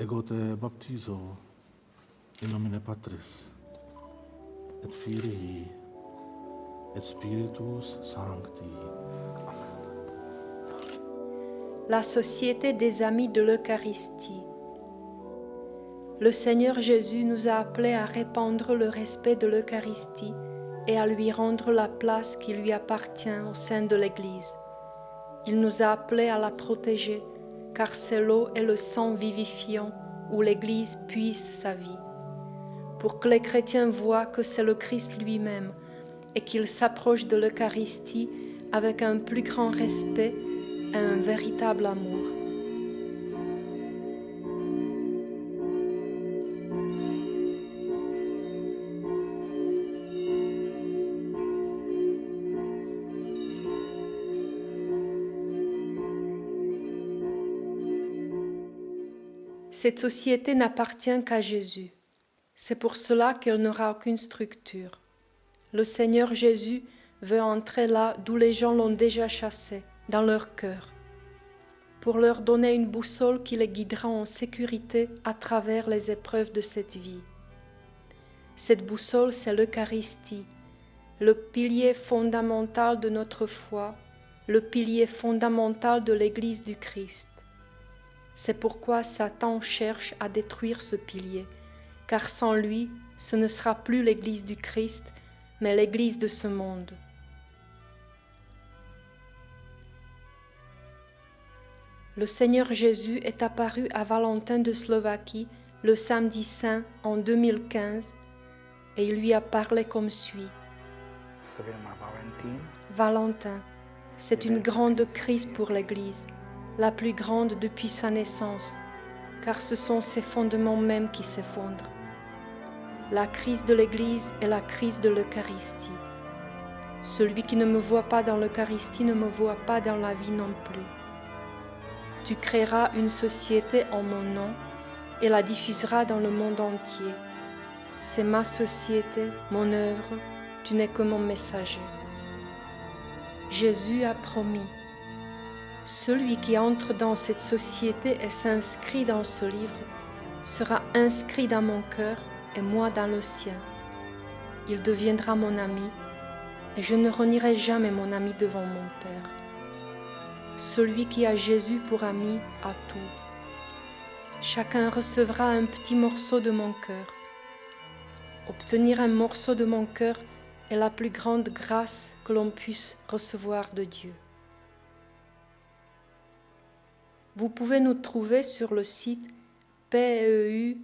Ego te baptizo in nomine Patris, et Filii, et Spiritus Sancti. La Société des Amis de l'Eucharistie. Le Seigneur Jésus nous a appelés à répandre le respect de l'Eucharistie et à lui rendre la place qui lui appartient au sein de l'Église. Il nous a appelés à la protéger, car c'est l'eau et le sang vivifiant où l'Église puise sa vie. Pour que les chrétiens voient que c'est le Christ lui-même et qu'ils s'approchent de l'Eucharistie avec un plus grand respect et un véritable amour. Cette société n'appartient qu'à Jésus. C'est pour cela qu'elle n'aura aucune structure. Le Seigneur Jésus veut entrer là d'où les gens l'ont déjà chassé, dans leur cœur, pour leur donner une boussole qui les guidera en sécurité à travers les épreuves de cette vie. Cette boussole, c'est l'Eucharistie, le pilier fondamental de notre foi, le pilier fondamental de l'Église du Christ. C'est pourquoi Satan cherche à détruire ce pilier, car sans lui, ce ne sera plus l'Église du Christ, mais l'Église de ce monde. Le Seigneur Jésus est apparu à Valentin de Slovaquie le samedi saint en 2015 et il lui a parlé comme suit. Valentin, c'est une grande crise pour l'Église, la plus grande depuis sa naissance, car ce sont ses fondements mêmes qui s'effondrent. La crise de l'Église est la crise de l'Eucharistie. Celui qui ne me voit pas dans l'Eucharistie ne me voit pas dans la vie non plus. Tu créeras une société en mon nom et la diffuseras dans le monde entier. C'est ma société, mon œuvre, tu n'es que mon messager. Jésus a promis. Celui qui entre dans cette société et s'inscrit dans ce livre sera inscrit dans mon cœur et moi dans le sien. Il deviendra mon ami et je ne renierai jamais mon ami devant mon Père. Celui qui a Jésus pour ami a tout. Chacun recevra un petit morceau de mon cœur. Obtenir un morceau de mon cœur est la plus grande grâce que l'on puisse recevoir de Dieu. Vous pouvez nous trouver sur le site peuch.eu.